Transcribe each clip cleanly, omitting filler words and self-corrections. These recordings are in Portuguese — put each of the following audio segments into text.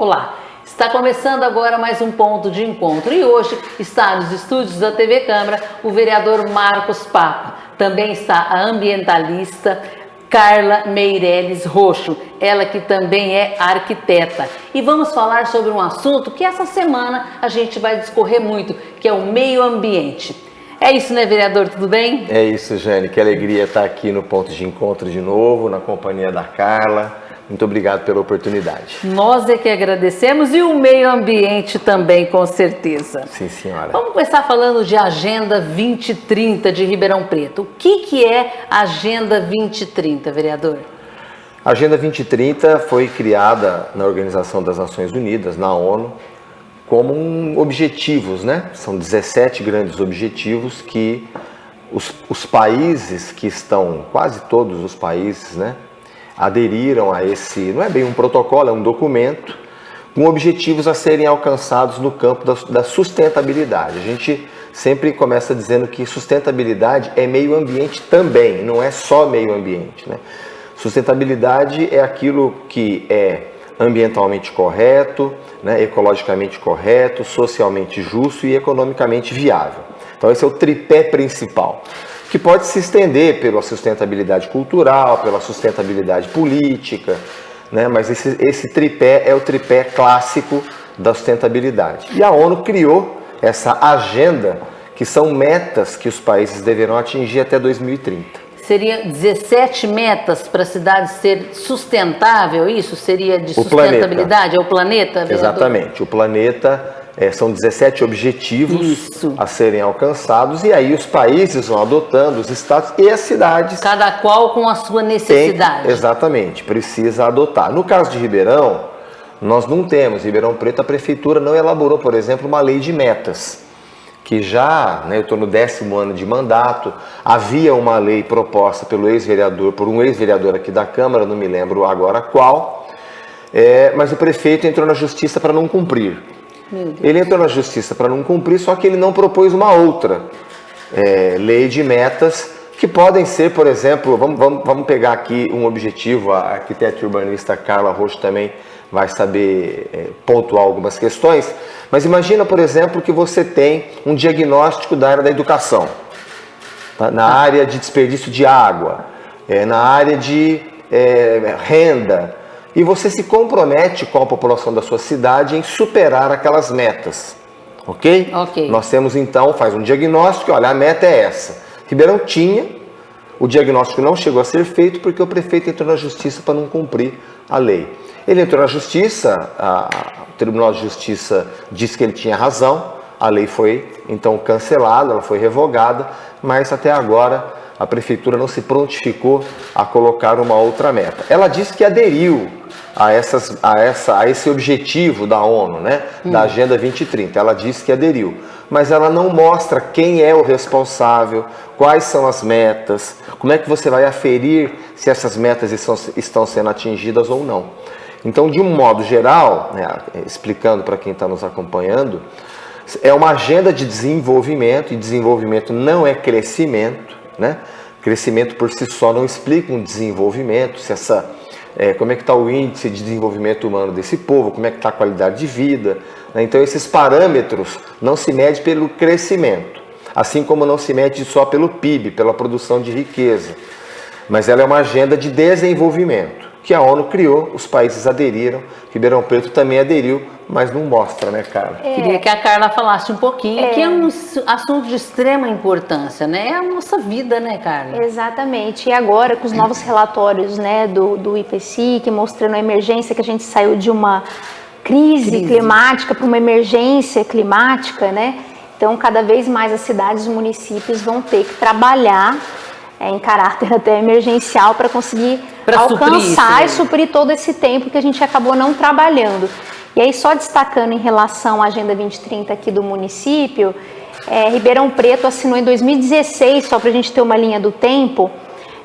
Olá, está começando agora mais um ponto de encontro e hoje está nos estúdios da TV Câmara o vereador Marcos Papa. Também está a ambientalista Carla Meireles Roxo, ela que também é arquiteta. E vamos falar sobre um assunto que essa semana a gente vai discorrer muito, que é o meio ambiente. É isso, né, vereador? Tudo bem? É isso, Jane. Que alegria estar aqui no ponto de encontro de novo, na companhia da Carla. Muito obrigado pela oportunidade. Nós é que agradecemos e o meio ambiente também, com certeza. Sim, senhora. Vamos começar falando de Agenda 2030 de Ribeirão Preto. O que é a Agenda 2030, vereador? A Agenda 2030 foi criada na Organização das Nações Unidas, na ONU, como objetivos, né? São 17 grandes objetivos que os países que estão, quase todos os países, né? Aderiram a esse, não é bem um protocolo, é um documento, com objetivos a serem alcançados no campo da sustentabilidade. A gente sempre começa dizendo que sustentabilidade é meio ambiente também, não é só meio ambiente, né? Sustentabilidade é aquilo que é ambientalmente correto, né, ecologicamente correto, socialmente justo e economicamente viável. Então esse é o tripé principal, que pode se estender pela sustentabilidade cultural, pela sustentabilidade política, né? Mas esse tripé é o tripé clássico da sustentabilidade. E a ONU criou essa agenda, que são metas que os países deverão atingir até 2030. Seria 17 metas para a cidade ser sustentável, isso? Seria de sustentabilidade? É o planeta, vereador? Exatamente, o planeta... são 17 objetivos a serem alcançados e aí os países vão adotando, os estados e as cidades. Cada qual com a sua necessidade. Exatamente, precisa adotar. No caso de Ribeirão, nós não temos. Ribeirão Preto, a prefeitura não elaborou, por exemplo, uma lei de metas, que já, né, eu estou no 10º ano de mandato, havia uma lei proposta por um ex-vereador aqui da Câmara, não me lembro agora qual, mas o prefeito entrou na justiça para não cumprir. Ele entrou na justiça para não cumprir, só que ele não propôs uma outra lei de metas, que podem ser, por exemplo, vamos pegar aqui um objetivo, a arquiteta e urbanista Carla Roxo também vai saber pontuar algumas questões, mas imagina, por exemplo, que você tem um diagnóstico da área da educação, tá? Na área de desperdício de água, na área de renda, e você se compromete com a população da sua cidade em superar aquelas metas, ok? Nós temos então, faz um diagnóstico, olha, a meta é essa. Ribeirão tinha, o diagnóstico não chegou a ser feito porque o prefeito entrou na justiça para não cumprir a lei. Ele entrou na justiça, o Tribunal de Justiça disse que ele tinha razão, a lei foi então cancelada, ela foi revogada, mas até agora a prefeitura não se prontificou a colocar uma outra meta. Ela disse que aderiu a esse objetivo da ONU, né, da Agenda 2030. Ela disse que aderiu, mas ela não mostra quem é o responsável, quais são as metas, como é que você vai aferir se essas metas estão sendo atingidas ou não. Então, de um modo geral, né, explicando para quem está nos acompanhando, é uma agenda de desenvolvimento, e desenvolvimento não é crescimento, né? Crescimento por si só não explica um desenvolvimento, como é que está o índice de desenvolvimento humano desse povo, como é que está a qualidade de vida, né? Então esses parâmetros não se medem pelo crescimento, assim como não se mede só pelo PIB, pela produção de riqueza, mas ela é uma agenda de desenvolvimento, que a ONU criou, os países aderiram, Ribeirão Preto também aderiu, mas não mostra, né, Carla? Queria que a Carla falasse um pouquinho, que é um assunto de extrema importância, né? É a nossa vida, né, Carla? Exatamente. E agora, com os novos relatórios, né, do IPCC, mostrando a emergência, que a gente saiu de uma crise climática para uma emergência climática, né? Então, cada vez mais as cidades e os municípios vão ter que trabalhar em caráter até emergencial para conseguir alcançar e suprir todo esse tempo que a gente acabou não trabalhando. E aí, só destacando em relação à Agenda 2030 aqui do município, Ribeirão Preto assinou em 2016, só para a gente ter uma linha do tempo,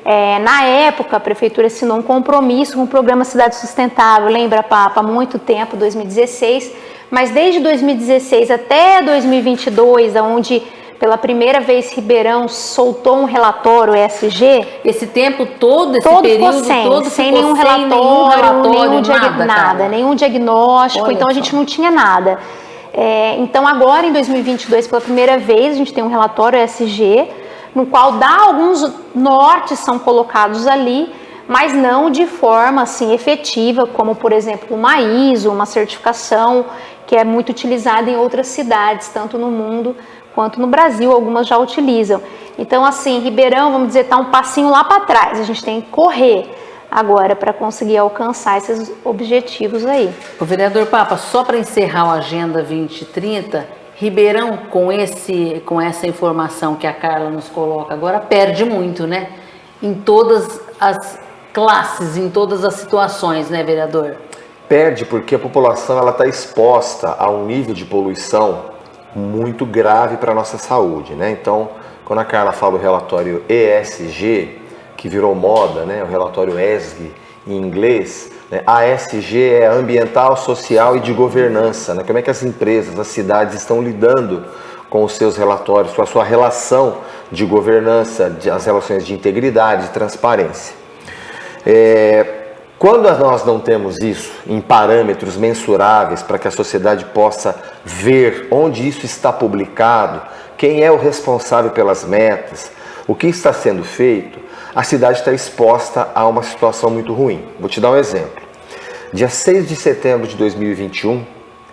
na época a prefeitura assinou um compromisso com o programa Cidade Sustentável, lembra, Papa, há muito tempo, 2016, mas desde 2016 até 2022, onde pela primeira vez Ribeirão soltou um relatório ESG. Esse tempo todo, esse Todo período ficou todo sem ficou nenhum sem relatório, nada, nenhum diagnóstico, Olha então a só. gente não tinha nada. Então agora em 2022, pela primeira vez, a gente tem um relatório ESG, no qual alguns nortes são colocados ali, mas não de forma assim efetiva, como por exemplo uma ISO, uma certificação que é muito utilizada em outras cidades, tanto no mundo quanto no Brasil, algumas já utilizam. Então assim, Ribeirão, vamos dizer, está um passinho lá para trás, a gente tem que correr agora para conseguir alcançar esses objetivos aí. O vereador Papa, só para encerrar a Agenda 2030, Ribeirão, com essa informação que a Carla nos coloca agora, perde muito, né? Em todas as classes, em todas as situações, né, vereador? Perde porque a população está exposta a um nível de poluição muito grave para a nossa saúde, né? Então, quando a Carla fala o relatório ESG, que virou moda, né? O relatório ESG em inglês, né? ASG é ambiental, social e de governança, né? Como é que as empresas, as cidades estão lidando com os seus relatórios, com a sua relação de governança, as relações de integridade, de transparência. Quando nós não temos isso em parâmetros mensuráveis para que a sociedade possa ver onde isso está publicado, quem é o responsável pelas metas, o que está sendo feito, a cidade está exposta a uma situação muito ruim. Vou te dar um exemplo. Dia 6 de setembro de 2021,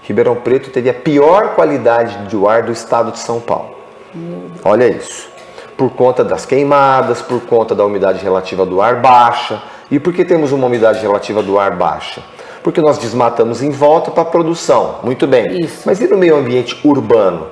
Ribeirão Preto teve a pior qualidade do ar do estado de São Paulo. Olha isso. Por conta das queimadas, por conta da umidade relativa do ar baixa. E por que temos uma umidade relativa do ar baixa? Porque nós desmatamos em volta para a produção. Muito bem. Isso. Mas e no meio ambiente urbano?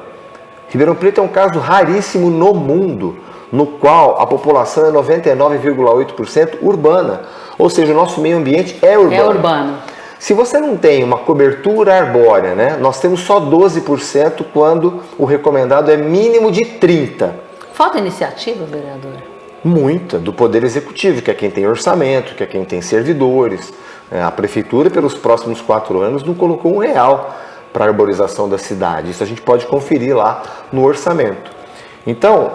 Ribeirão Preto é um caso raríssimo no mundo, no qual a população é 99,8% urbana. Ou seja, o nosso meio ambiente é urbano. É urbano. Se você não tem uma cobertura arbórea, né, nós temos só 12% quando o recomendado é mínimo de 30%. Falta iniciativa, vereador? Muita, do Poder Executivo, que é quem tem orçamento, que é quem tem servidores. A Prefeitura, pelos próximos 4 anos, não colocou R$1 para a arborização da cidade. Isso a gente pode conferir lá no orçamento. Então,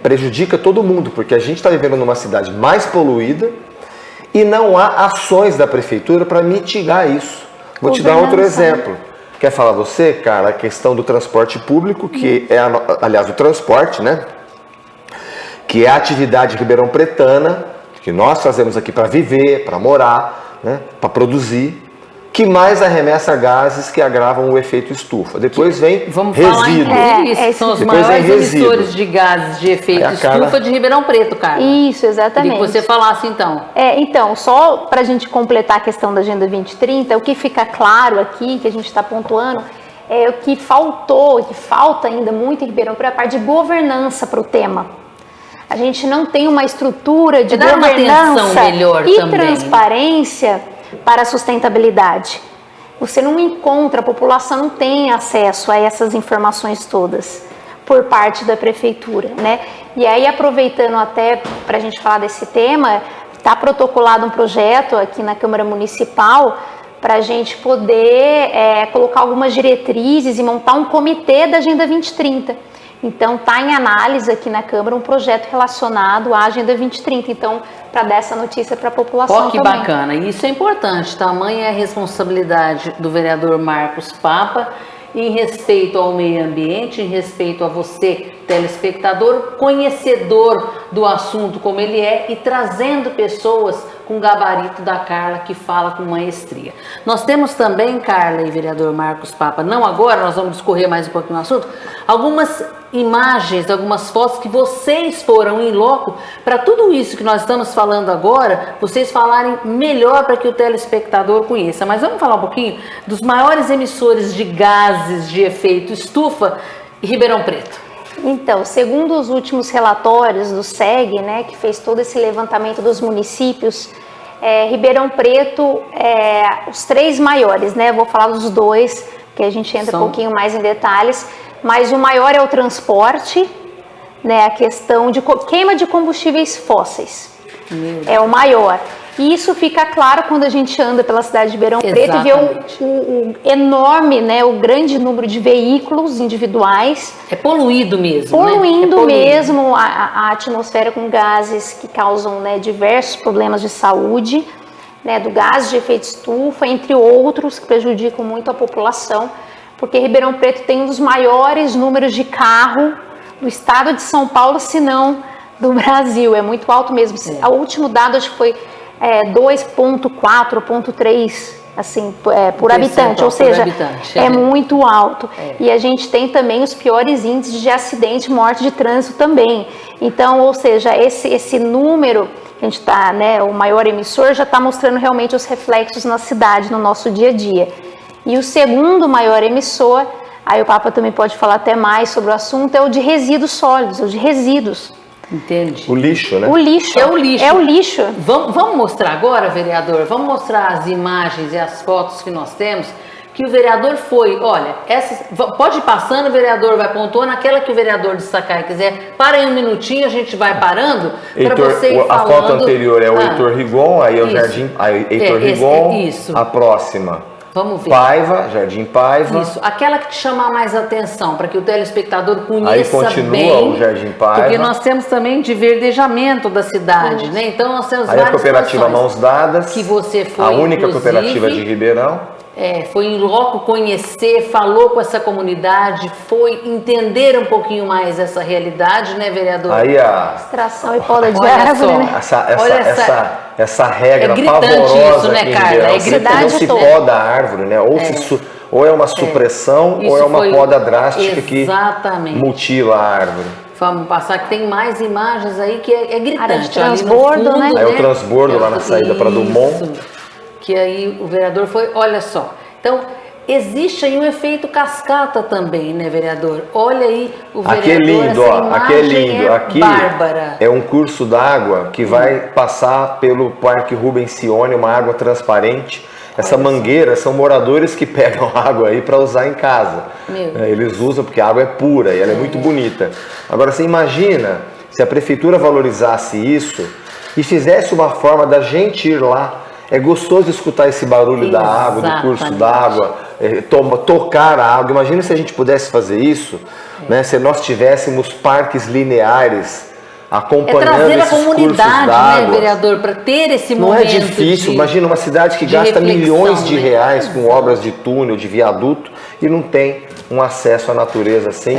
prejudica todo mundo, porque a gente está vivendo numa cidade mais poluída e não há ações da Prefeitura para mitigar isso. Vou te dar outro exemplo. Quer falar você, cara, a questão do transporte público, que é, aliás, o transporte, né? Que é a atividade ribeirão-pretana, que nós fazemos aqui para viver, para morar, né? Para produzir, que mais arremessa gases que agravam o efeito estufa. Depois vem Vamos resíduo. falar em isso, são os Depois maiores vem resíduo. emissores de gases de efeito Aí a Carla- estufa de Ribeirão Preto, Carla. Isso, exatamente. Queria que você falasse então. Então, só para a gente completar a questão da Agenda 2030, o que fica claro aqui, que a gente está pontuando, é o que faltou, e que falta ainda muito em Ribeirão Preto, a parte de governança para o tema. A gente não tem uma estrutura de Dar uma atenção governança melhor e também. transparência para a sustentabilidade. Você não encontra, a população não tem acesso a essas informações todas por parte da prefeitura, né? E aí, aproveitando até para a gente falar desse tema, está protocolado um projeto aqui na Câmara Municipal para a gente poder colocar algumas diretrizes e montar um comitê da Agenda 2030. Então, está em análise aqui na Câmara um projeto relacionado à Agenda 2030. Então, para dar essa notícia para a população Ó, que também. bacana. E isso é importante. Tamanha é a responsabilidade do vereador Marcos Papa em respeito ao meio ambiente, em respeito a você, telespectador, conhecedor do assunto como ele é e trazendo pessoas com gabarito da Carla, que fala com maestria. Nós temos também, Carla e vereador Marcos Papa, não agora, nós vamos discorrer mais um pouquinho no assunto, algumas imagens, algumas fotos que vocês foram em loco para tudo isso que nós estamos falando agora, vocês falarem melhor para que o telespectador conheça. Mas vamos falar um pouquinho dos maiores emissores de gases de efeito estufa em Ribeirão Preto. Então, segundo os últimos relatórios do SEG, né, que fez todo esse levantamento dos municípios, Ribeirão Preto, os 3 maiores, né, vou falar dos 2, que a gente entra um pouquinho mais em detalhes, mas o maior é o transporte, né, a questão de queima de combustíveis fósseis, é o maior. E isso fica claro quando a gente anda pela cidade de Ribeirão Preto e vê Exatamente. o enorme, né, o grande número de veículos individuais. É poluído mesmo, Poluindo né? É mesmo a atmosfera com gases que causam, né, diversos problemas de saúde, né, do gás de efeito estufa, entre outros, que prejudicam muito a população, porque Ribeirão Preto tem um dos maiores números de carro do estado de São Paulo, se não do Brasil. É muito alto mesmo. O último dado acho que foi 2,4 ou 2,3 assim, por habitante, ou seja, é muito alto. E a gente tem também os piores índices de acidente e morte de trânsito também. Então, ou seja, esse número que a gente está, né, o maior emissor, já está mostrando realmente os reflexos na cidade, no nosso dia a dia. E o segundo maior emissor, aí o Papa também pode falar até mais sobre o assunto, é o de resíduos sólidos, o de resíduos. Entendi. O lixo, né? O lixo. É o lixo. É o lixo. Vamos mostrar agora, vereador? Vamos mostrar as imagens e as fotos que nós temos, que o vereador foi, olha, pode ir passando, o vereador vai pontuando, aquela que o vereador destacar e quiser, para aí um minutinho, a gente vai parando, para você ir falando. A foto anterior é o Heitor Rigon, aí é o Jardim, Heitor Rigon, isso. A próxima. Vamos ver. Paiva, Jardim Paiva. Isso, aquela que te chamar mais atenção, para que o telespectador conheça aí continua bem. O Jardim Paiva. Porque nós temos também verdejamento da cidade, né? Então nós temos aí várias a cooperativa Mãos Dadas, que você foi, a única cooperativa de Ribeirão. Foi em loco conhecer, falou com essa comunidade, foi entender um pouquinho mais essa realidade, né, vereador? Aí a extração e poda de árvore, né? Essa regra gritante pavorosa isso, né, aqui em Carla? Ribeirão, É gritante. não se poda a árvore, né? Ou é uma supressão ou é uma poda drástica que mutila a árvore. Vamos passar que tem mais imagens aí que é gritante. Área de transbordo, fundo, né? Aí o transbordo lá na saída para Dumont. Que aí o vereador foi, olha só. Então, existe aí um efeito cascata também, né, vereador? Olha aí o vereador, aqui é lindo, ó, aqui é lindo. Aqui bárbara. É um curso d'água que vai passar pelo Parque Rubens Cione, uma água transparente. Essa mangueira são moradores que pegam água aí para usar em casa. Eles usam porque a água é pura e ela é muito bonita. Agora, você imagina se a prefeitura valorizasse isso e fizesse uma forma da gente ir lá. É gostoso escutar esse barulho da água, do curso d'água, tocar a água. Imagina se a gente pudesse fazer isso, né? Se nós tivéssemos parques lineares acompanhando esses cursos d'água. Né, vereador, para ter esse momento. Não é difícil. Imagina uma cidade que gasta milhões de reais com obras de túnel, de viaduto e não tem um acesso à natureza assim.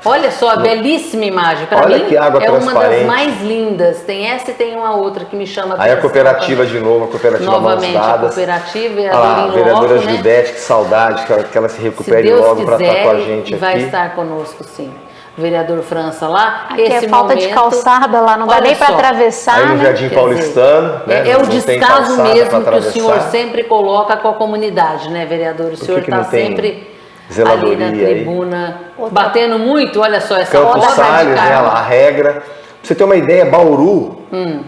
Olha só, belíssima imagem. Para mim, que água é uma das mais lindas. Tem essa e tem uma outra que me chama a atenção. Aí a cooperativa de novo, a cooperativa novamente, Mãos Dadas. A cooperativa, a vereadora Judete, que saudade, que ela se recupere logo para estar com a gente aqui. Vai estar conosco, sim. O vereador França lá. Aqui é falta de calçada lá, não dá nem para atravessar. Aí no Jardim Paulistano. É o descaso mesmo que o senhor sempre coloca com a comunidade, né, vereador? O senhor está sempre ali na tribuna, batendo muito, olha só, essa Campos Salles, né, a regra. Pra você ter uma ideia, Bauru,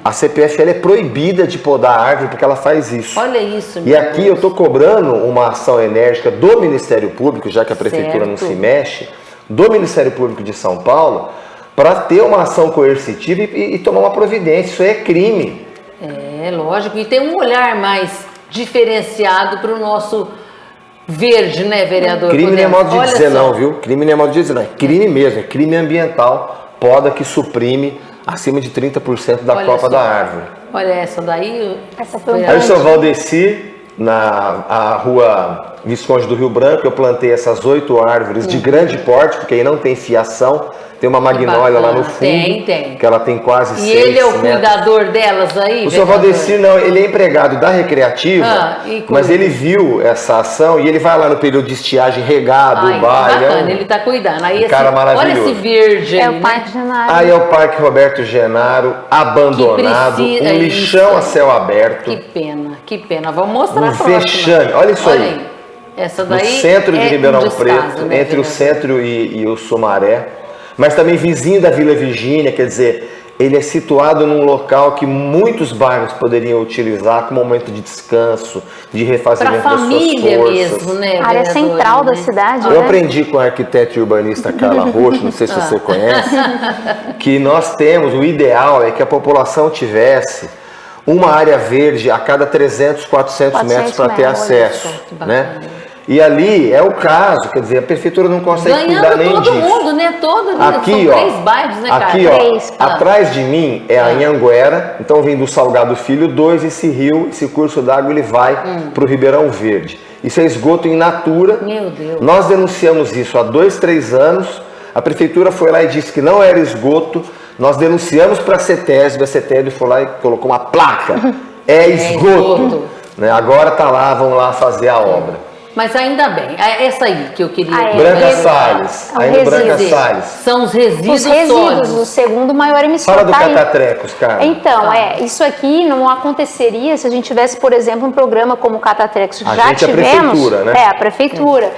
a CPFL é proibida de podar a árvore porque ela faz isso. Olha isso, E aqui eu estou cobrando uma ação enérgica do Ministério Público, já que a Prefeitura não se mexe, do Ministério Público de São Paulo, para ter uma ação coercitiva e tomar uma providência. Isso aí é crime. É, lógico, e tem um olhar mais diferenciado para o nosso verde, né, vereador? Crime não é modo de dizer não, viu? Crime não é modo de dizer não. É crime mesmo, é crime ambiental. Poda que suprime acima de 30% da copa da árvore. Olha essa daí. Essa foi aí o seu Valdeci, na rua Visconde do Rio Branco, eu plantei essas 8 árvores de grande porte, porque aí não tem fiação. Tem uma magnólia lá no fundo, tem. que ela tem quase 6 metros. E ele é o metros. cuidador delas aí? O seu Valdeci, não, ele é empregado da Recreativa, mas ele viu essa ação e ele vai lá no período de estiagem regar, adubar. Bacana, ele está cuidando. Aí, cara maravilhoso. Olha esse verde aí, o Parque Genaro. Aí é o Parque Roberto Genaro, abandonado, um lixão a céu aberto. Que pena. Vamos mostrar a próxima. Fechame, olha isso aí. Essa daí no centro de Ribeirão Preto, né, entre o centro e o Sumaré. Mas também vizinho da Vila Virgínia, quer dizer, ele é situado num local que muitos bairros poderiam utilizar como momento de descanso, de refazimento das suas forças. Pra família mesmo, né? A área central da cidade, Eu aprendi com a arquiteta e urbanista Carla Rocha, não sei se você conhece, que nós temos, o ideal é que a população tivesse uma área verde a cada 300, 400 metros para ter metros, acesso, que né? bacana. E ali é o caso, quer dizer, a prefeitura não consegue cuidar Ganhando nem todo disso. mundo, né? Todo Aqui, são ó, 3 bairros, né, cara? aqui, ó, 3. atrás de mim é a Anhanguera, então vem do Salgado Filho 2, esse rio, esse curso d'água, ele vai para o Ribeirão Verde. Isso é esgoto in natura. Meu Deus. Nós denunciamos isso há 2, 3 anos, a prefeitura foi lá e disse que não era esgoto, nós denunciamos para a CETESB foi lá e colocou uma placa, é esgoto. Né? Agora tá lá, vão lá fazer a obra. Mas ainda bem, essa aí que eu queria... Branca Salles, aí no Branca Salles. São os resíduos Os resíduos, sólidos. o segundo maior emissor. Fala do tá aí. Catatrecos, cara. Então, isso aqui não aconteceria se a gente tivesse, por exemplo, um programa como o Catatrecos. A Já gente é a tivemos. prefeitura, né? A prefeitura.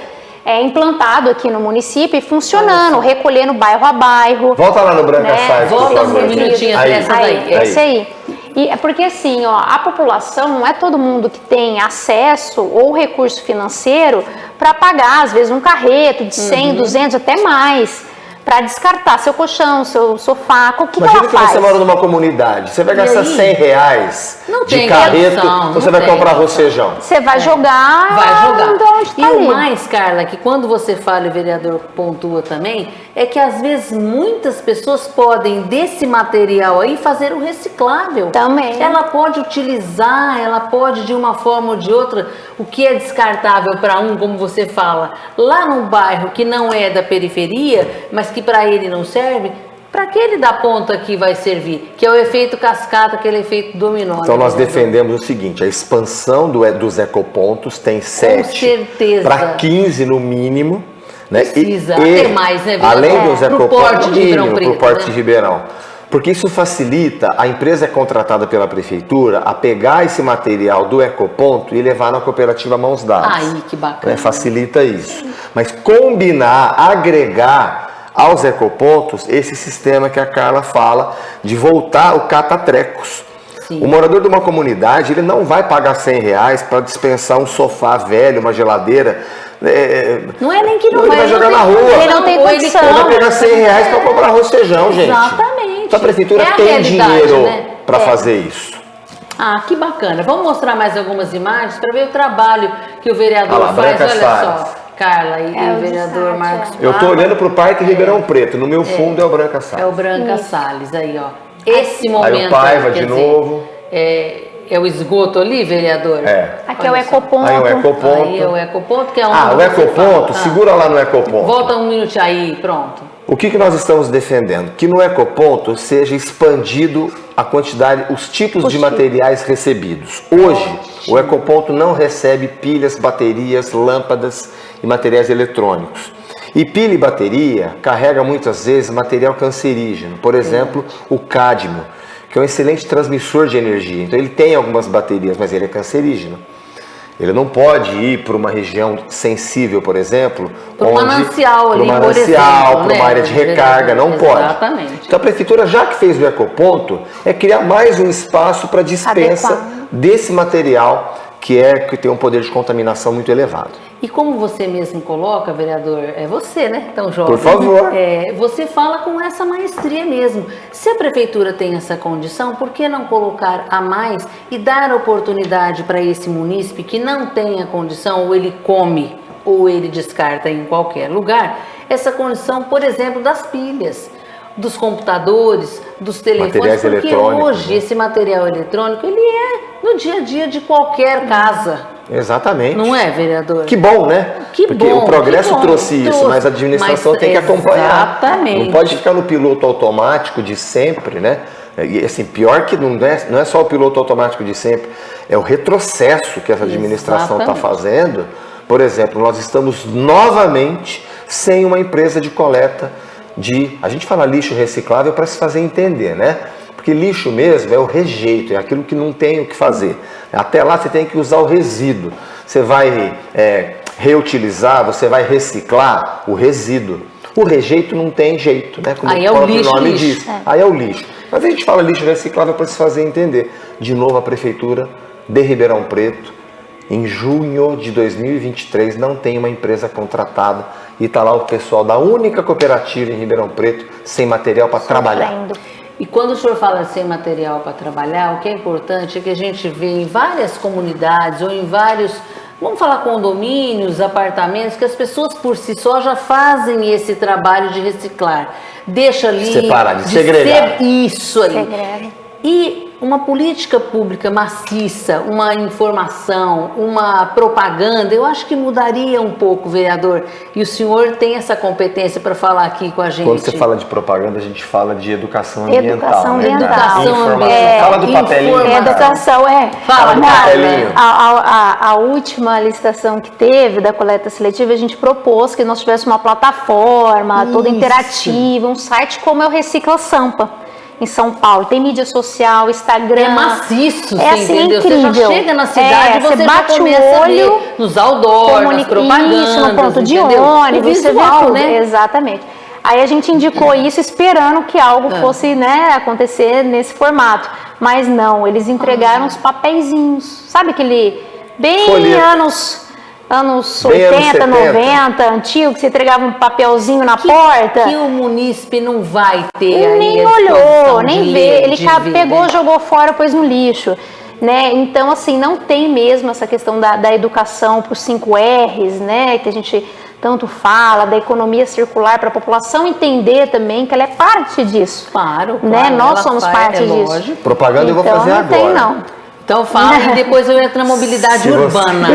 implantado aqui no município e funcionando, recolhendo bairro a bairro. Volta lá no Branca Salles, por Volta favor. um minutinho Aí, essa daí. Esse aí. E é porque assim, ó, a população não é todo mundo que tem acesso ou recurso financeiro para pagar, às vezes, um carreto de 100, 200, até mais, para descartar seu colchão, seu sofá. O que Imagina ela que faz? você mora numa comunidade, você vai gastar aí? R$100 Não de tem carreto, condição, você não vai tem comprar arroz condição. feijão. Você vai jogar. Vai jogar. de onde E tá o ali. mais, Carla, que quando você fala, e o vereador pontua também, é que às vezes muitas pessoas podem desse material aí fazer o reciclável. Também. Ela pode utilizar, ela pode de uma forma ou de outra, o que é descartável para um, como você fala, lá num bairro que não é da periferia, mas que para ele não serve, para aquele da ponta que vai servir, que é o efeito cascata, aquele efeito dominó. Então né, nós vereador? defendemos o seguinte, a expansão dos ecopontos tem 7 para 15 no mínimo. Né? Precisa ter mais, né, vereador? Além dos Pro ecopontos, porte de Ribeirão para o Preto, porte né? de Ribeirão. Porque isso facilita, a empresa é contratada pela prefeitura a pegar esse material do ecoponto e levar na cooperativa Mãos Dadas. Ai, que bacana. Né? Facilita isso. Mas combinar, agregar aos ecopontos esse sistema que a Carla fala de voltar o catatrecos. Sim. O morador de uma comunidade, ele não vai pagar R$100 para dispensar um sofá velho, uma geladeira. Não é nem que não Ele vai jogar não na tem rua. condição, Ele não tem ou condição. Ele vai pegar R$100 para comprar arroz e feijão, gente. Exatamente. Então a prefeitura É a tem realidade, dinheiro né? para fazer isso. Ah, que bacana. Vamos mostrar mais algumas imagens para ver o trabalho que o vereador Olha lá, faz. Branca Olha Salles. só, Carla e É o o vereador destaque, Marcos ó. Eu estou Papa. olhando para o Parque Ribeirão Preto. No meu fundo é o Branca Salles. É o Branca Salles, aí, ó. Esse momento. Aí o Paiva quer de dizer, novo. É o esgoto ali, vereador? Aqui é o Olha só. ecoponto. Aí o ecoponto. Aí é o ecoponto, que é onde Ah, o você ecoponto, fala. segura lá no ecoponto. Volta um minuto aí, pronto. O que nós estamos defendendo? Que no ecoponto seja expandido a quantidade, os tipos de materiais recebidos. Hoje, o ecoponto não recebe pilhas, baterias, lâmpadas e materiais eletrônicos. E pilha e bateria carrega muitas vezes material cancerígeno, por exemplo, o cádmio, que é um excelente transmissor de energia. Então ele tem algumas baterias, mas ele é cancerígeno. Ele não pode ir para uma região sensível, por exemplo, Para um manancial ali, por exemplo, para uma área de recarga, não pode. Exatamente. Então a prefeitura, já que fez o ecoponto, é criar mais um espaço para dispensa Adequado. desse material que tem um poder de contaminação muito elevado. E como você mesmo coloca, vereador, é você, né? Tão jovem. Por favor. Você fala com essa maestria mesmo. Se a prefeitura tem essa condição, por que não colocar a mais e dar oportunidade para esse munícipe que não tem a condição, ou ele come, ou ele descarta em qualquer lugar, essa condição, por exemplo, das pilhas, dos computadores, dos telefones, Materiais porque eletrônicos, hoje né? esse material eletrônico, ele é no dia a dia de qualquer casa. Exatamente. Não é, vereador? Que bom, né? Que Porque bom, o progresso que bom, trouxe isso, mas a administração mas tem que acompanhar. exatamente. Não pode ficar no piloto automático de sempre, né? E assim, pior que não é só o piloto automático de sempre, é o retrocesso que essa administração está Exatamente. fazendo. Por exemplo, nós estamos novamente sem uma empresa de coleta a gente fala lixo reciclável para se fazer entender, né? Porque lixo mesmo é o rejeito, é aquilo que não tem o que fazer. Até lá você tem que usar o resíduo. Você vai reutilizar, você vai reciclar o resíduo. O rejeito não tem jeito, né? Como Aí é o próprio lixo, nome lixo. diz. Aí é o lixo. Mas a gente fala lixo reciclável para se fazer entender. De novo, a Prefeitura de Ribeirão Preto, em junho de 2023, não tem uma empresa contratada e está lá o pessoal da única cooperativa em Ribeirão Preto sem material para trabalhar. Sofrendo. E quando o senhor fala sem material para trabalhar, o que é importante é que a gente vê em várias comunidades ou em vários, vamos falar condomínios, apartamentos, que as pessoas por si só já fazem esse trabalho de reciclar. Deixa ali... Separar, de segregar. Isso aí. Segrega. E uma política pública maciça, uma informação, uma propaganda, eu acho que mudaria um pouco, vereador. E o senhor tem essa competência para falar aqui com a gente. Quando você fala de propaganda, a gente fala de educação ambiental. Educação né? ambiental. Educação ambiental. Fala do papelinho. Educação, Fala, do Não, papelinho. a última licitação que teve da coleta seletiva, a gente propôs que nós tivéssemos uma plataforma toda Isso. interativa, um site como é o Recicla Sampa, em São Paulo. Tem mídia social, Instagram. É maciço, É você assim, entendeu? incrível. Você já chega na cidade, você já bate começa o a olho, ver nos outdoors, nas propagandas, isso, no ponto de entendeu? ônibus, O você vê visual, tudo. né? Exatamente. Aí a gente indicou isso esperando que algo fosse, né, acontecer nesse formato. Mas não, eles entregaram os papeizinhos. Sabe aquele bem Folheto. anos Bem 80, anos 70. 90, antigo, que você entregava um papelzinho na porta? Que o munícipe não vai ter aí Nem a disposição olhou, de nem ler, vê. Ele de ver, pegou, né? jogou fora, pôs no lixo. Né? Então, assim, não tem mesmo essa questão da educação para os 5 R's, né? Que a gente tanto fala, da economia circular, para a população entender também que ela é parte disso. Claro, Né? claro, Nós ela somos faz, parte é disso. lógico. Propaganda eu vou Então, fazer não agora. tem, não. Então fala e depois eu entro na mobilidade Se você- urbana.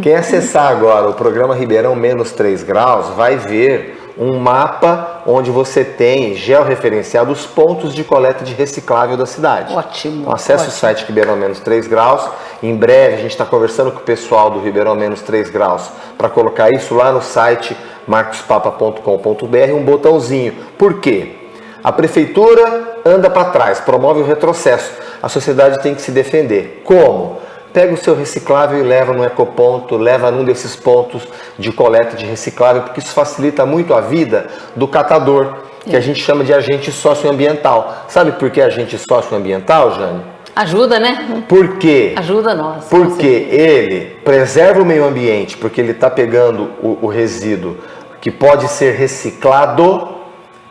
Quem acessar agora o programa Ribeirão menos 3 graus vai ver um mapa onde você tem georreferenciado os pontos de coleta de reciclável da cidade. Ótimo, Então acesse ótimo. o site Ribeirão menos 3 graus. Em breve a gente está conversando com o pessoal do Ribeirão menos 3 graus para colocar isso lá no site marcospapa.com.br, um botãozinho. Por quê? A prefeitura anda para trás, promove o retrocesso. A sociedade tem que se defender. Como? Pega o seu reciclável e leva no ecoponto, leva num desses pontos de coleta de reciclável, porque isso facilita muito a vida do catador, que a gente chama de agente socioambiental. Sabe por que agente socioambiental, Jane? Ajuda, né? Por quê? Ajuda nós. Porque ele preserva o meio ambiente, porque ele está pegando o resíduo que pode ser reciclado,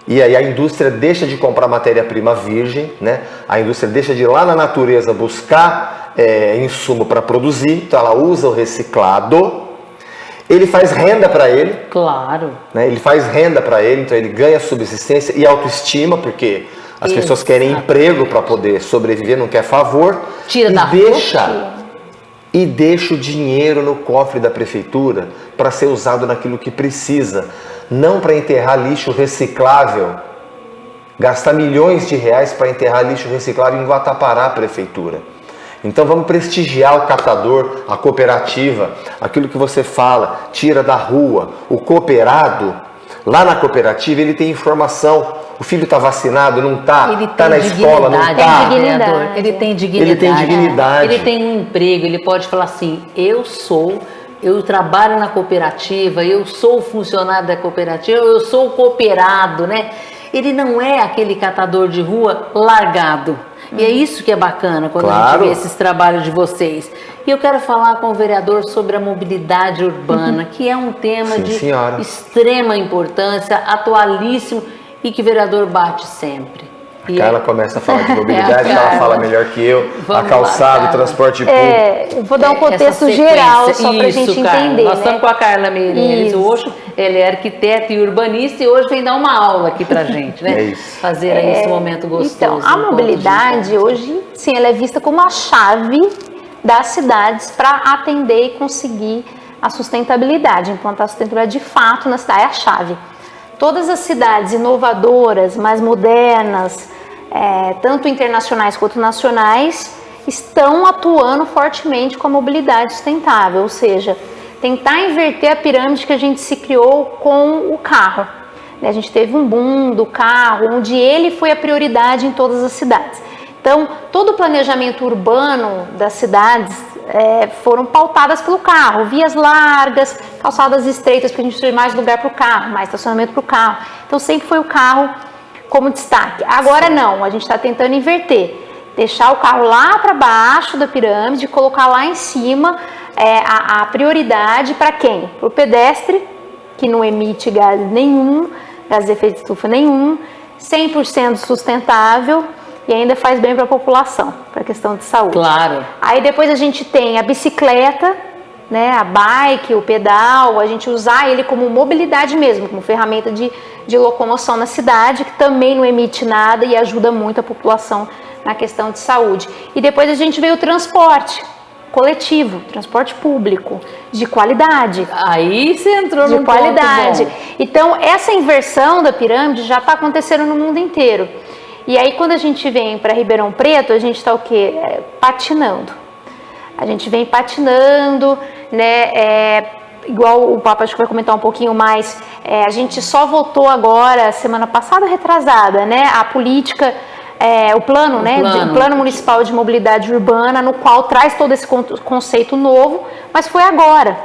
e aí a indústria deixa de comprar matéria-prima virgem, né? A indústria deixa de ir lá na natureza buscar insumo para produzir, então ela usa o reciclado, ele faz renda para ele, Claro. né? Ele faz renda para ele, então ele ganha subsistência e autoestima, porque as pessoas querem emprego para poder sobreviver, não quer favor, Tira e da deixa o dinheiro no cofre da prefeitura para ser usado naquilo que precisa, não para enterrar lixo reciclável, gastar milhões de reais para enterrar lixo reciclável em Guatapará, prefeitura. Então vamos prestigiar o catador, a cooperativa, aquilo que você fala, tira da rua, o cooperado. Lá na cooperativa ele tem informação, o filho está vacinado, não está, Ele está tem na escola, não dignidade, está. vereador. Ele tem dignidade. Ele tem dignidade. Ele tem um emprego, ele pode falar assim, eu trabalho na cooperativa, eu sou funcionário da cooperativa, eu sou cooperado, né? Ele não é aquele catador de rua largado. E é isso que é bacana quando a gente vê esses trabalhos de vocês. E eu quero falar com o vereador sobre a mobilidade urbana, que é um tema de extrema importância, atualíssimo e que o vereador bate sempre. A Carla começa a falar de mobilidade, ela fala melhor que eu, Vamos a calçada, lá, o transporte público. Eu vou dar um contexto Essa geral, sequência. só para a gente Isso, Carla. entender. Nós estamos com a Carla Meireles Isso. hoje, ela é arquiteta e urbanista e hoje vem dar uma aula aqui pra gente, né? É isso. Fazer aí esse momento gostoso. Então, a um ponto de mobilidade encontro. hoje, sim, ela é vista como a chave das cidades para atender e conseguir a sustentabilidade, implantar a sustentabilidade de fato na cidade, é a chave. Todas as cidades inovadoras, mais modernas, tanto internacionais quanto nacionais, estão atuando fortemente com a mobilidade sustentável, ou seja, tentar inverter a pirâmide que a gente se criou com o carro. A gente teve um boom do carro, onde ele foi a prioridade em todas as cidades. Então, todo o planejamento urbano das cidades foram pautadas pelo carro, vias largas, calçadas estreitas, porque a gente precisa de mais lugar para o carro, mais estacionamento para o carro. Então, sempre foi o carro como destaque. Agora não, a gente está tentando inverter, deixar o carro lá para baixo da pirâmide, colocar lá em cima a prioridade para quem? Para o pedestre, que não emite gás nenhum, gás de efeito de estufa nenhum, 100% sustentável e ainda faz bem para a população, para a questão de saúde. Claro. Aí depois a gente tem a bicicleta, né, a bike, o pedal, a gente usar ele como mobilidade mesmo, como ferramenta de locomoção na cidade, que também não emite nada e ajuda muito a população na questão de saúde. E depois a gente vê o transporte coletivo, transporte público, de qualidade. Aí você entrou de num qualidade. ponto bom. Então, essa inversão da pirâmide já está acontecendo no mundo inteiro. E aí, quando a gente vem para Ribeirão Preto, a gente está o quê? Patinando. A gente vem patinando, né? Igual o Papa acho que vai comentar um pouquinho mais, a gente só votou agora, semana passada, retrasada, né? A política, o plano, o plano municipal de mobilidade urbana, no qual traz todo esse conceito novo, mas foi agora.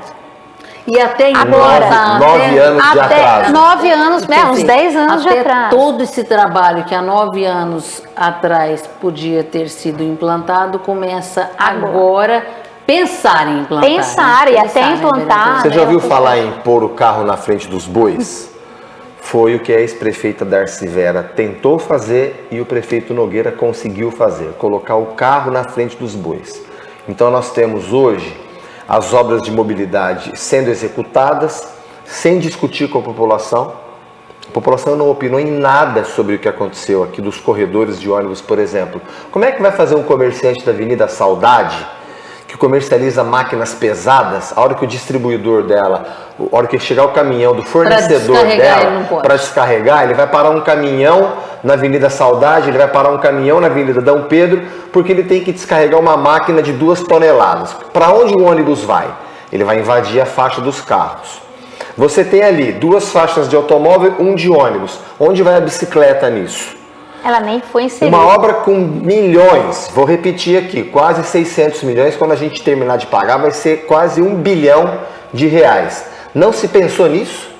E até agora, 9 anos de atraso. 9 anos, uns 10 anos de atraso. Todo esse trabalho que há 9 anos atrás podia ter sido implantado, começa agora pensar em implantar. Pensar e até implantar. Você já ouviu falar em pôr o carro na frente dos bois? Foi o que a ex-prefeita Darcy Vera tentou fazer e o prefeito Nogueira conseguiu fazer, colocar o carro na frente dos bois. Então nós temos hoje as obras de mobilidade sendo executadas sem discutir com a população. A população não opinou em nada sobre o que aconteceu aqui dos corredores de ônibus, por exemplo. Como é que vai fazer um comerciante da Avenida Saudade, que comercializa máquinas pesadas, a hora que o distribuidor dela, a hora que chegar o caminhão do fornecedor dela para descarregar, ele vai parar um caminhão na Avenida Saudade, ele vai parar um caminhão na Avenida Dom Pedro, porque ele tem que descarregar uma máquina de 2 toneladas. Para onde o ônibus vai? Ele vai invadir a faixa dos carros. Você tem ali 2 faixas de automóvel, 1 de ônibus. Onde vai a bicicleta nisso? Ela nem foi inserida. Uma obra com milhões, vou repetir aqui, quase 600 milhões, quando a gente terminar de pagar vai ser quase 1 bilhão de reais. Não se pensou nisso?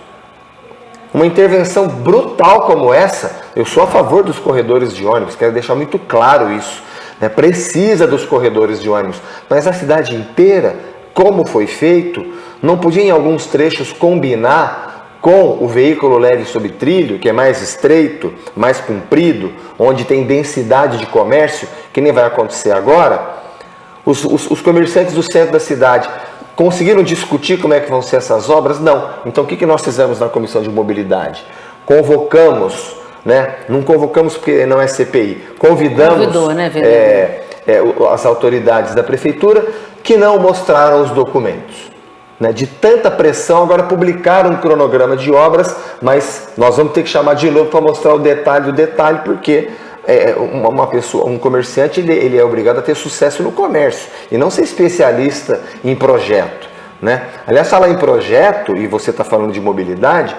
Uma intervenção brutal como essa, eu sou a favor dos corredores de ônibus, quero deixar muito claro isso, né? Precisa dos corredores de ônibus, mas a cidade inteira, como foi feito, não podia em alguns trechos combinar com o veículo leve sobre trilho, que é mais estreito, mais comprido, onde tem densidade de comércio, que nem vai acontecer agora. Os comerciantes do centro da cidade conseguiram discutir como é que vão ser essas obras? Não. Então o que nós fizemos na Comissão de Mobilidade? Convocamos, né? Não convocamos porque não é CPI, convidamos as autoridades da prefeitura que não mostraram os documentos. De tanta pressão, agora publicaram um cronograma de obras, mas nós vamos ter que chamar de novo para mostrar o detalhe, porque uma pessoa, um comerciante, ele é obrigado a ter sucesso no comércio e não ser especialista em projeto, né? Aliás, falar em projeto, e você está falando de mobilidade,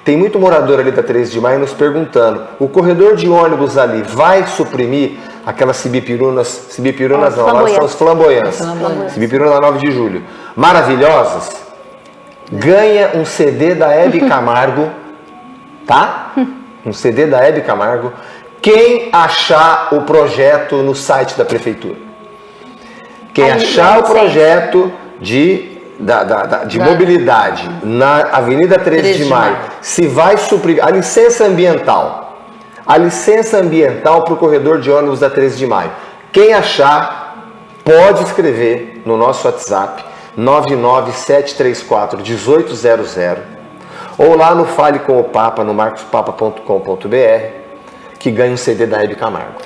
tem muito morador ali da 13 de Maio nos perguntando, o corredor de ônibus ali vai suprimir aquelas cibipirunas não, elas são os flamboyantes. Cibipiruna da 9 de julho. Maravilhosas. Ganha um CD da Hebe Camargo, tá? Um CD da Hebe Camargo. Quem achar o projeto no site da prefeitura. Quem achar o projeto de mobilidade na Avenida 13 de Maio, se vai suprimir a licença ambiental. A licença ambiental para o corredor de ônibus da 13 de Maio. Quem achar, pode escrever no nosso WhatsApp 997341800 ou lá no Fale com o Papa, no marcospapa.com.br, que ganha um CD da Hebe Camargo.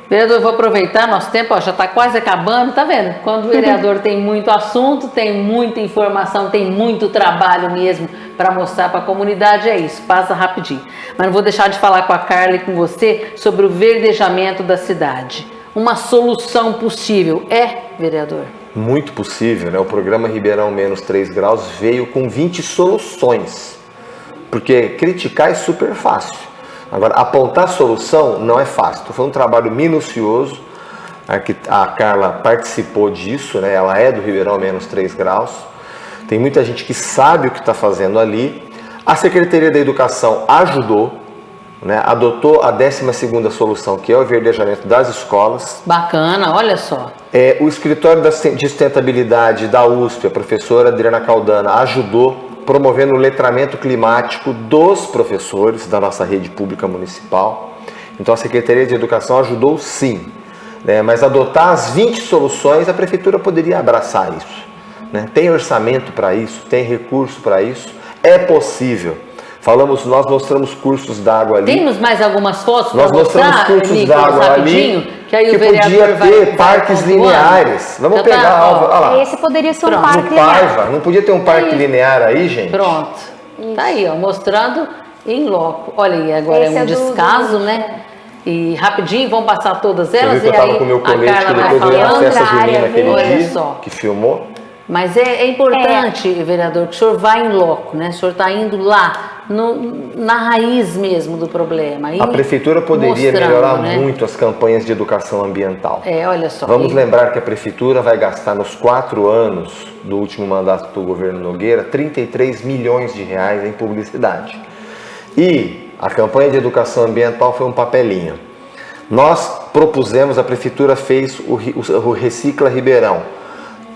Vereador, eu vou aproveitar nosso tempo, já está quase acabando, tá vendo? Quando o vereador tem muito assunto, tem muita informação, tem muito trabalho mesmo para mostrar para a comunidade, é isso, passa rapidinho. Mas não vou deixar de falar com a Carla e com você sobre o verdejamento da cidade. Uma solução possível, vereador? Muito possível, né? O programa Ribeirão Menos 3 Graus veio com 20 soluções, porque criticar é super fácil. Agora, apontar solução não é fácil. Foi um trabalho minucioso. A Carla participou disso, né? Ela é do Ribeirão Menos 3 Graus. Tem muita gente que sabe o que está fazendo ali. A Secretaria da Educação ajudou, né? Adotou a 12ª solução, que é o verdejamento das escolas. Bacana, olha só. O Escritório de Sustentabilidade da USP, a professora Adriana Caldana, ajudou promovendo o letramento climático dos professores da nossa rede pública municipal. Então a Secretaria de Educação ajudou sim, né? Mas adotar as 20 soluções, a Prefeitura poderia abraçar isso, né? Tem orçamento para isso, tem recurso para isso, é possível. Nós mostramos cursos d'água ali. Temos mais algumas fotos para Nós mostramos mostrar, cursos d'água ali que aí o vereador podia ter parques lineares. Vamos pegar, olha lá. Esse poderia ser um Pronto. parque No linear. Paiva, não podia ter um parque linear aí, gente? Pronto. Tá aí, ó, mostrando em loco. Olha aí, agora Esse é um é do- descaso, do- né? E rapidinho vão passar todas Você elas viu que eu e tava aí com o meu a colete, que Carla vai depois eu ia na falando. festa Outra área, junina aquele olha dia, só. que filmou. Mas é importante, vereador, que o senhor vá em loco, né? O senhor está indo lá, na raiz mesmo do problema. A Prefeitura poderia mostrando, melhorar né? muito as campanhas de educação ambiental. Olha só. Vamos lembrar que a Prefeitura vai gastar nos 4 anos do último mandato do governo Nogueira 33 milhões de reais em publicidade. E a campanha de educação ambiental foi um papelinho. Nós propusemos, a Prefeitura fez o Recicla Ribeirão.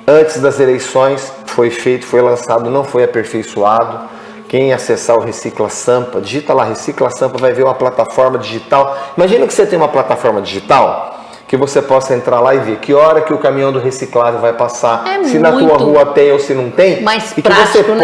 Antes das eleições foi lançado, não foi aperfeiçoado. Quem acessar o Recicla Sampa, digita lá Recicla Sampa, vai ver uma plataforma digital. Imagina que você tem uma plataforma digital que você possa entrar lá e ver que hora que o caminhão do reciclável vai passar, se na tua rua tem ou se não tem, mais e prático,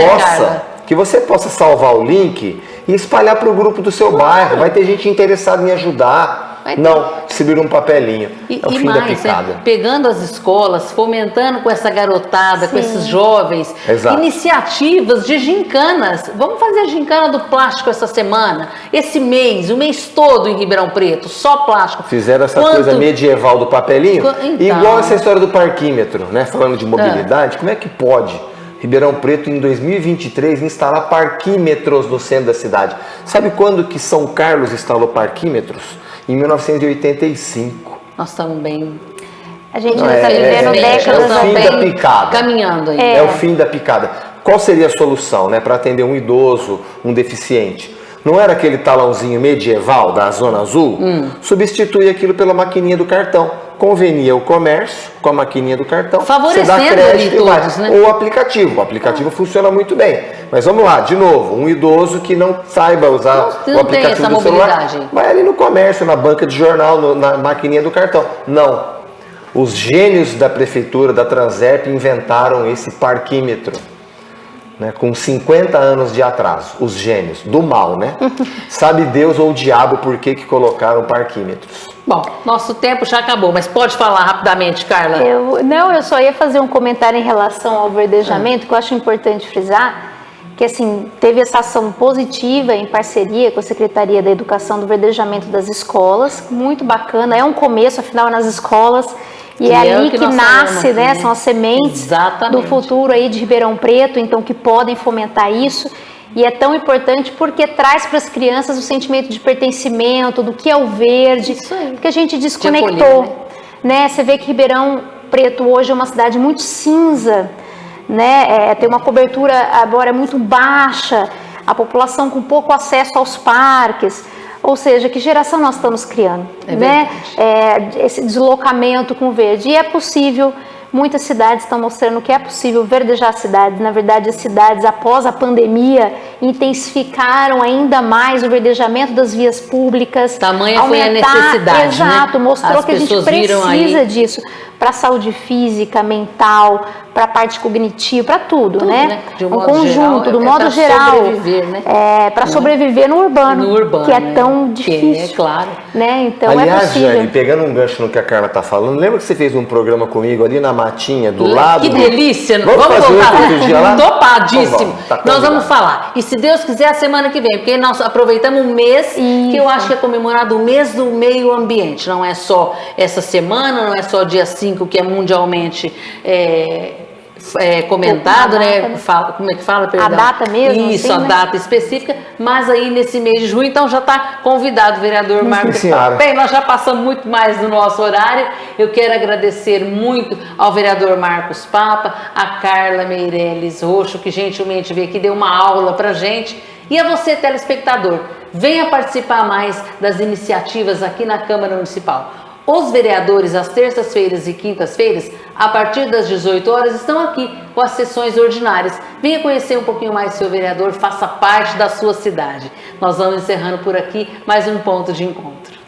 que você possa salvar o link e espalhar para o grupo do seu bairro. Vai ter gente interessada em ajudar. Não, distribuir um papelinho. É o fim da picada. Né? Pegando as escolas, fomentando com essa garotada, com esses jovens, Exato. Iniciativas de gincanas. Vamos fazer a gincana do plástico essa semana, esse mês, o mês todo em Ribeirão Preto, só plástico. Fizeram essa coisa medieval do papelinho, Então, igual essa história do parquímetro, né? Falando de mobilidade, como é que pode Ribeirão Preto em 2023 instalar parquímetros no centro da cidade? Sabe quando que São Carlos instalou parquímetros? Em 1985. Nós estamos bem. A gente ainda está vivendo décadas o fim da picada. Caminhando aí. É o fim da picada. Qual seria a solução, né, para atender um idoso, um deficiente? Não era aquele talãozinho medieval da Zona Azul? Substitui aquilo pela maquininha do cartão. Convenia o comércio com a maquininha do cartão. Favorecendo você dá crédito ali todos, né? Ou o aplicativo. O aplicativo funciona muito bem. Mas vamos lá, de novo, um idoso que não saiba usar Não o aplicativo tem essa do celular, mobilidade. vai ali no comércio, na banca de jornal, na maquininha do cartão. Não. Os gênios da prefeitura, da Transerp, inventaram esse parquímetro. Né, com 50 anos de atraso, os gênios do mal, né? Sabe Deus ou o diabo por que colocaram parquímetros? Bom, nosso tempo já acabou, mas pode falar rapidamente, Carla. Eu só ia fazer um comentário em relação ao verdejamento, que eu acho importante frisar, que assim, teve essa ação positiva em parceria com a Secretaria da Educação do verdejamento das escolas, muito bacana, é um começo, afinal, nas escolas. E é ali que nasce, né? São as sementes do futuro aí de Ribeirão Preto, então que podem fomentar isso. E é tão importante porque traz para as crianças o sentimento de pertencimento, do que é o verde, porque a gente desconectou, né? Você vê que Ribeirão Preto hoje é uma cidade muito cinza, né? Tem uma cobertura agora muito baixa, a população com pouco acesso aos parques. Ou seja, que geração nós estamos criando, né? Esse deslocamento com o verde. E é possível, muitas cidades estão mostrando que é possível verdejar cidades. Na verdade, as cidades, após a pandemia, intensificaram ainda mais o verdejamento das vias públicas. Tamanha foi a necessidade, exato, né? Mostrou que a gente precisa disso para a saúde física, mental, para a parte cognitiva, para tudo, né? De um modo conjunto, geral, do modo geral. Sobreviver, né? Para sobreviver no urbano, que é tão difícil. É claro. Né? Então aliás, é possível. Jane, pegando um gancho no que a Carla está falando, lembra que você fez um programa comigo ali na matinha, do lado? Que delícia! Vamos fazer outro dia lá? Topadíssimo. Tá nós vamos falar. E se Deus quiser, a semana que vem, porque nós aproveitamos um mês que eu acho que é comemorado o mês do meio ambiente. Não é só essa semana, não é só dia 5, que é mundialmente comentado, né? Como é que fala? Perdão. A data mesmo? Isso, assim, a data específica, mas aí nesse mês de junho, então já está convidado o vereador Marcos Papa. Bem, nós já passamos muito mais do nosso horário. Eu quero agradecer muito ao vereador Marcos Papa, a Carla Meirelles Roxo, que gentilmente veio aqui, deu uma aula pra gente. E a você, telespectador, venha participar mais das iniciativas aqui na Câmara Municipal. Os vereadores, às terças-feiras e quintas-feiras, a partir das 18 horas, estão aqui com as sessões ordinárias. Venha conhecer um pouquinho mais seu vereador, faça parte da sua cidade. Nós vamos encerrando por aqui mais um ponto de encontro.